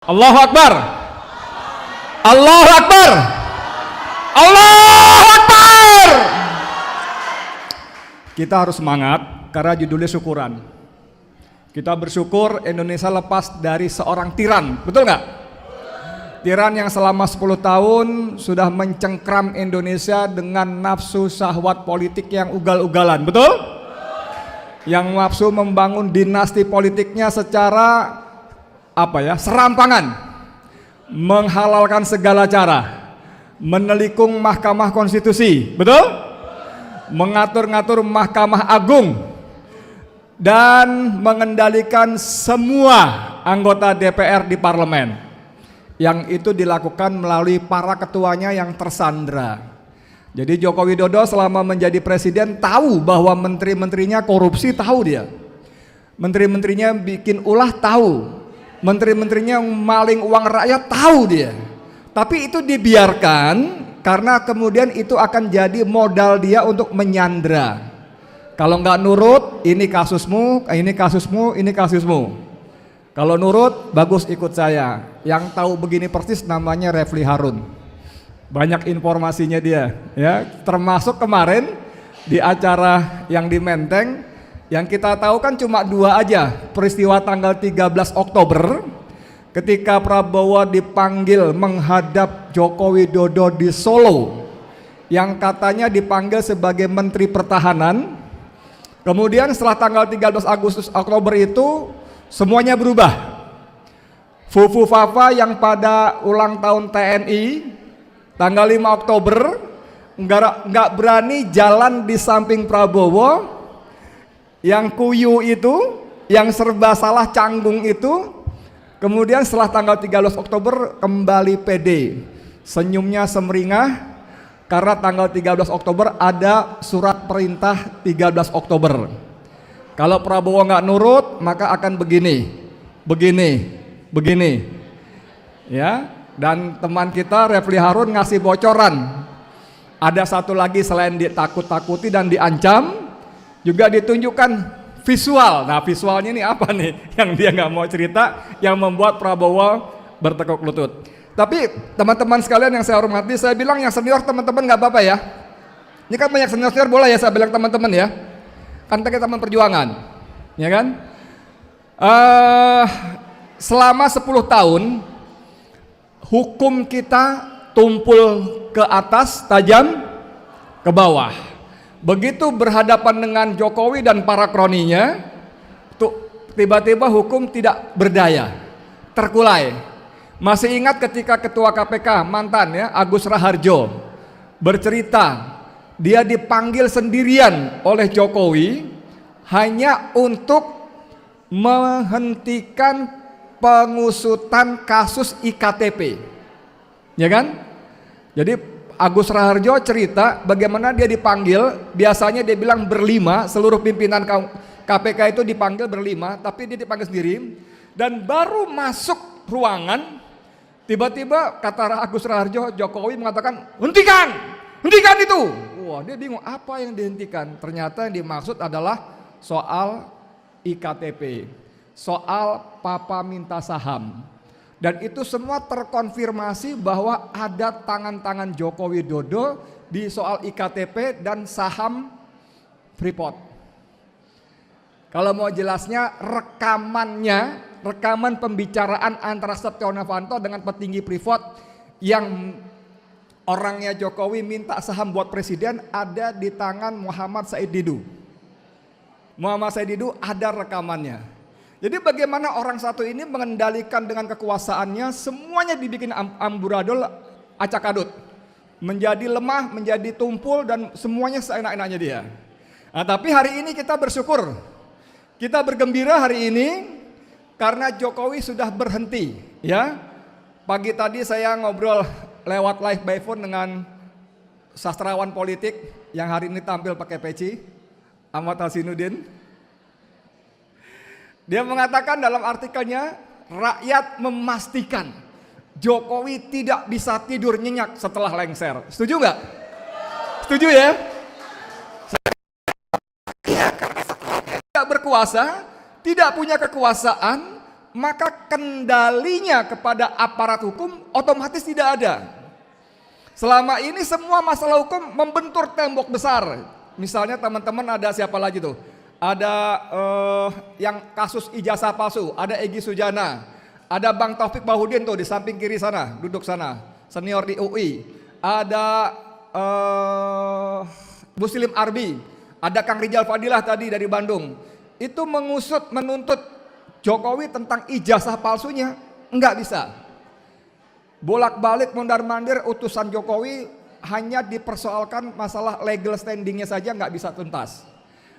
Allahu Akbar. Allahu Akbar. Allahu Akbar. Kita harus semangat karena judulnya syukuran. Kita bersyukur Indonesia lepas dari seorang tiran, betul nggak? Tiran yang selama 10 tahun sudah mencengkram Indonesia dengan nafsu syahwat politik yang ugal-ugalan, betul? Yang nafsu membangun dinasti politiknya secara serampangan, menghalalkan segala cara, menelikung Mahkamah Konstitusi, betul? Mengatur-ngatur Mahkamah Agung dan mengendalikan semua anggota DPR di parlemen. Yang itu dilakukan melalui para ketuanya yang tersandra. Jadi Joko Widodo selama menjadi presiden tahu bahwa menteri-menterinya korupsi, tahu dia. Menteri-menterinya bikin ulah, tahu. Menteri-menterinya maling uang rakyat, tahu dia. Tapi itu dibiarkan karena kemudian itu akan jadi modal dia untuk menyandra. Kalau nggak nurut, ini kasusmu, ini kasusmu, ini kasusmu. Kalau nurut, bagus ikut saya. Yang tahu begini persis namanya Refli Harun. Banyak informasinya dia, ya. Termasuk kemarin di acara yang di Menteng, yang kita tahu kan cuma 2 aja. Peristiwa tanggal 13 Oktober, ketika Prabowo dipanggil menghadap Joko Widodo di Solo, yang katanya dipanggil sebagai Menteri Pertahanan. Kemudian setelah tanggal 13 Oktober itu semuanya berubah. Fufu Fafa yang pada ulang tahun TNI tanggal 5 Oktober nggak berani jalan di samping Prabowo. Yang kuyu itu, yang serba salah canggung itu, kemudian setelah tanggal 13 Oktober kembali pede. Senyumnya semeringah karena tanggal 13 Oktober ada surat perintah 13 Oktober. Kalau Prabowo nggak nurut, maka akan begini. Ya, dan teman kita Refli Harun ngasih bocoran. Ada satu lagi selain ditakut-takuti dan diancam, juga ditunjukkan visual. Nah, visualnya ini apa nih yang dia nggak mau cerita, yang membuat Prabowo bertekuk lutut. Tapi teman-teman sekalian yang saya hormati, saya bilang yang senior teman-teman nggak apa-apa ya. Ini kan banyak senior boleh ya saya bilang teman-teman ya. Kan kita teman perjuangan, ya kan? Selama 10 tahun hukum kita tumpul ke atas, tajam ke bawah. Begitu berhadapan dengan Jokowi dan para kroninya, tiba-tiba hukum tidak berdaya, terkulai. Masih ingat ketika Ketua KPK mantan ya Agus Raharjo bercerita, dia dipanggil sendirian oleh Jokowi hanya untuk menghentikan pengusutan kasus IKTP, ya kan? Jadi Agus Raharjo cerita bagaimana dia dipanggil, biasanya dia bilang berlima, seluruh pimpinan KPK itu dipanggil berlima, tapi dia dipanggil sendiri, dan baru masuk ruangan, tiba-tiba kata Agus Raharjo, Jokowi mengatakan, hentikan itu. Wah, dia bingung apa yang dihentikan, ternyata yang dimaksud adalah soal IKTP, soal papa minta saham. Dan itu semua terkonfirmasi bahwa ada tangan-tangan Joko Widodo di soal IKTP dan saham Freeport. Kalau mau jelasnya rekaman pembicaraan antara Setia Novanto dengan petinggi Freeport yang orangnya Jokowi minta saham buat presiden ada di tangan Muhammad Said Didu. Muhammad Said Didu ada rekamannya. Jadi bagaimana orang satu ini mengendalikan dengan kekuasaannya, semuanya dibikin amburadul, acak-adut, menjadi lemah, menjadi tumpul, dan semuanya seenak-enaknya dia. Nah, tapi hari ini kita bersyukur, kita bergembira hari ini karena Jokowi sudah berhenti. Ya, pagi tadi saya ngobrol lewat live by phone dengan sastrawan politik yang hari ini tampil pakai peci, Ahmad Hasanuddin. Dia mengatakan dalam artikelnya, rakyat memastikan Jokowi tidak bisa tidur nyenyak setelah lengser. Setuju nggak? Setuju ya? Tidak berkuasa, tidak punya kekuasaan, maka kendalinya kepada aparat hukum otomatis tidak ada. Selama ini semua masalah hukum membentur tembok besar. Misalnya teman-teman ada siapa lagi tuh? Ada yang kasus ijazah palsu, ada Egy Sujana, ada Bang Taufik Bahudin tuh di samping kiri sana, duduk sana, senior di UI. Ada Muslim Arbi, ada Kang Rijal Fadilah tadi dari Bandung. Itu menuntut Jokowi tentang ijazah palsunya, enggak bisa. Bolak-balik mondar-mandir utusan Jokowi hanya dipersoalkan masalah legal standingnya saja nggak bisa tuntas.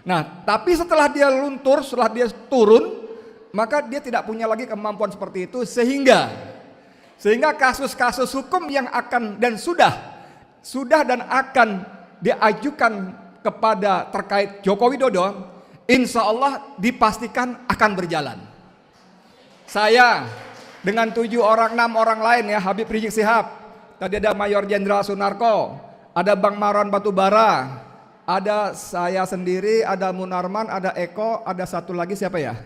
Nah, tapi setelah dia luntur, setelah dia turun, maka dia tidak punya lagi kemampuan seperti itu sehingga kasus-kasus hukum yang akan dan sudah dan akan diajukan kepada terkait Joko Widodo, insya Allah dipastikan akan berjalan. Saya dengan 6 orang lain ya, Habib Rizik Sihab, tadi ada Mayor Jenderal Sunarko, ada Bang Marwan Batubara, ada saya sendiri, ada Munarman, ada Eko, ada satu lagi siapa ya?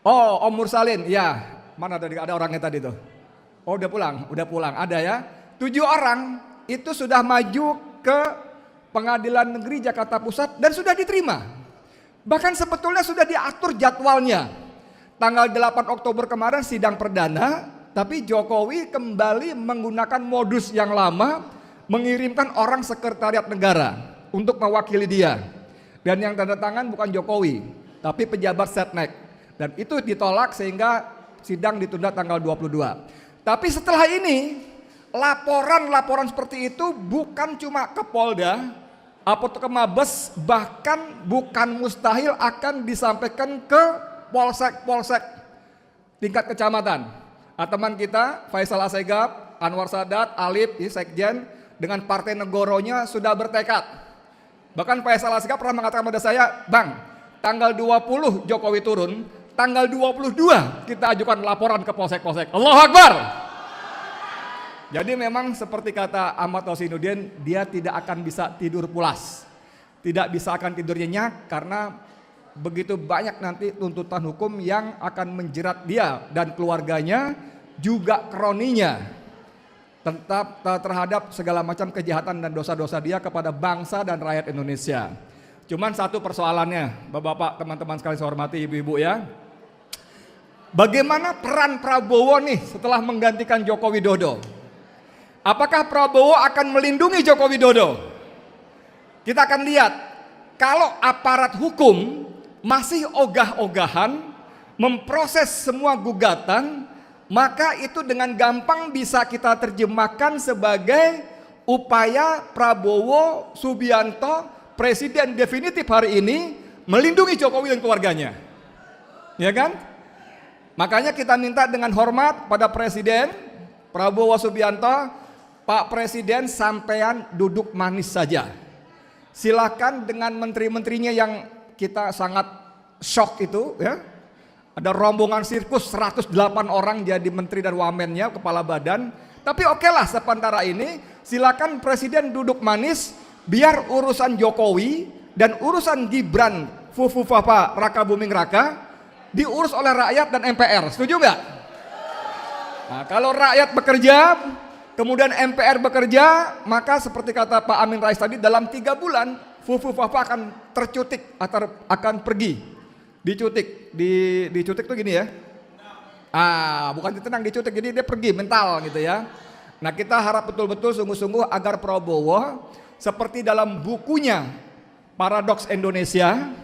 Oh, Om Mursalin, ya. Mana tadi ada orangnya tadi tuh? Oh, udah pulang, ada ya. 7 orang itu sudah maju ke Pengadilan Negeri Jakarta Pusat dan sudah diterima. Bahkan sebetulnya sudah diatur jadwalnya. Tanggal 8 Oktober kemarin sidang perdana, tapi Jokowi kembali menggunakan modus yang lama, mengirimkan orang sekretariat negara untuk mewakili dia. Dan yang tanda tangan bukan Jokowi, tapi pejabat Setnek. Dan itu ditolak sehingga sidang ditunda tanggal 22. Tapi setelah ini, laporan seperti itu bukan cuma ke Polda, atau ke Mabes, bahkan bukan mustahil akan disampaikan ke polsek tingkat kecamatan. Teman kita Faisal Asegaf, Anwar Sadat, Alip, Sekjen dengan Partai Negoronya sudah bertekad. Bahkan Faisal Asegaf pernah mengatakan pada saya, Bang, tanggal 20 Jokowi turun, tanggal 22 kita ajukan laporan ke polsek-polsek. Allahu Akbar. Jadi memang seperti kata Ahmad Rosinuddin, dia tidak akan bisa tidur pulas, tidak bisa akan tidur nyenyak karena begitu banyak nanti tuntutan hukum yang akan menjerat dia dan keluarganya, juga kroninya, tetap terhadap segala macam kejahatan dan dosa-dosa dia kepada bangsa dan rakyat Indonesia. Cuman satu persoalannya, Bapak-bapak, teman-teman sekalian saya hormati, ibu-ibu ya. Bagaimana peran Prabowo nih setelah menggantikan Joko Widodo? Apakah Prabowo akan melindungi Joko Widodo? Kita akan lihat, kalau aparat hukum masih ogah-ogahan memproses semua gugatan, maka itu dengan gampang bisa kita terjemahkan sebagai upaya Prabowo Subianto, presiden definitif hari ini, melindungi Jokowi dan keluarganya. Ya kan? Makanya kita minta dengan hormat pada Presiden Prabowo Subianto, Pak Presiden sampean duduk manis saja. Silakan dengan menteri-menterinya yang kita sangat shock itu ya. Ada rombongan sirkus 108 orang jadi menteri dan wamennya, kepala badan. Tapi oke lah sementara ini silakan Presiden duduk manis, biar urusan Jokowi dan urusan Gibran Fufufafa Raka Buming Raka diurus oleh rakyat dan MPR. Setuju nggak? Nah, kalau rakyat bekerja, kemudian MPR bekerja, maka seperti kata Pak Amin Rais tadi, dalam 3 bulan Fufufafa akan tercutik atau akan pergi. Dicutik, dicutik tuh gini ya. Bukan ditenang, dicutik, jadi dia pergi mental gitu ya. Nah, kita harap betul-betul sungguh-sungguh agar Prabowo seperti dalam bukunya Paradoks Indonesia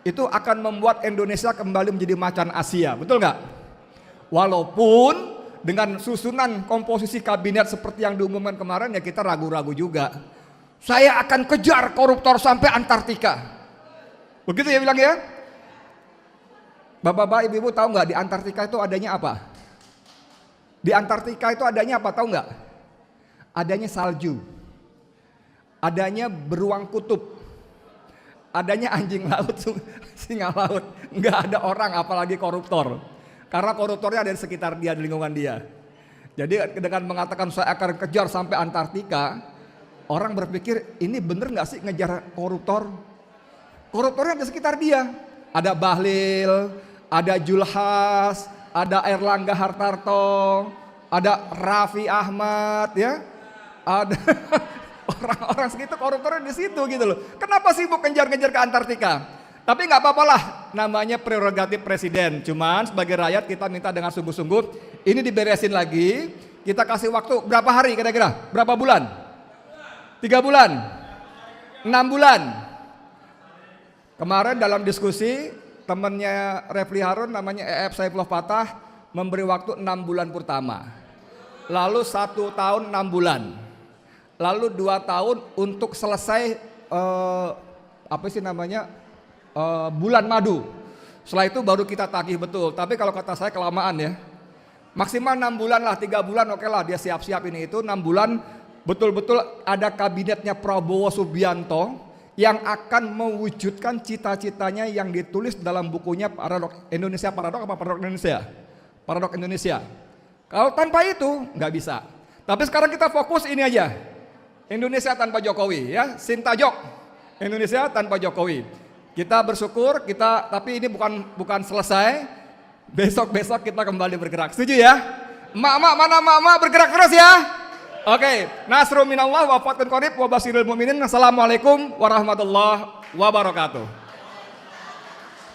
itu akan membuat Indonesia kembali menjadi macan Asia, betul nggak? Walaupun dengan susunan komposisi kabinet seperti yang diumumkan kemarin ya kita ragu-ragu juga. Saya akan kejar koruptor sampai Antartika. Begitu ya bilang ya. Bapak-bapak, ibu-ibu tahu nggak di Antartika itu adanya apa? Di Antartika itu adanya apa, tahu nggak? Adanya salju. Adanya beruang kutub. Adanya anjing laut, singa laut. Nggak ada orang apalagi koruptor. Karena koruptornya ada di sekitar dia, di lingkungan dia. Jadi dengan mengatakan saya akan kejar sampai Antartika, orang berpikir ini bener nggak sih ngejar koruptor? Koruptornya ada di sekitar dia. Ada Bahlil, ada Julhas, ada Erlangga Hartarto, ada Raffi Ahmad, ya, ada orang-orang segitu koruptornya di situ gitu loh. Kenapa sibuk kejar-kejar ke Antartika? Tapi nggak apa-apa lah, namanya prerogatif presiden. Cuman sebagai rakyat kita minta dengan sungguh-sungguh, ini diberesin lagi. Kita kasih waktu berapa hari kira-kira? Berapa bulan? 3 bulan? 6 bulan? Kemarin dalam diskusi, temannya Refli Harun namanya EF Saifullah Fatah memberi waktu 6 bulan pertama. Lalu 1 tahun 6 bulan. Lalu 2 tahun untuk selesai apa sih namanya? Bulan madu. Setelah itu baru kita tagih betul. Tapi kalau kata saya kelamaan ya. Maksimal 6 bulan lah, 3 bulan oke lah dia siap-siap ini itu. 6 bulan betul-betul ada kabinetnya Prabowo Subianto yang akan mewujudkan cita-citanya yang ditulis dalam bukunya Paradok Indonesia. Paradok apa Paradok Indonesia? Paradok Indonesia. Kalau tanpa itu nggak bisa. Tapi sekarang kita fokus ini aja. Indonesia tanpa Jokowi ya. Sintajok. Indonesia tanpa Jokowi. Kita bersyukur, tapi ini bukan selesai. Besok kita kembali bergerak. Setuju ya? Mak-mak, mana mak-mak bergerak terus ya? Oke. Nasrul minallah wa fatun qarib wa basirul mu'minin. Assalamualaikum warahmatullahi wabarakatuh.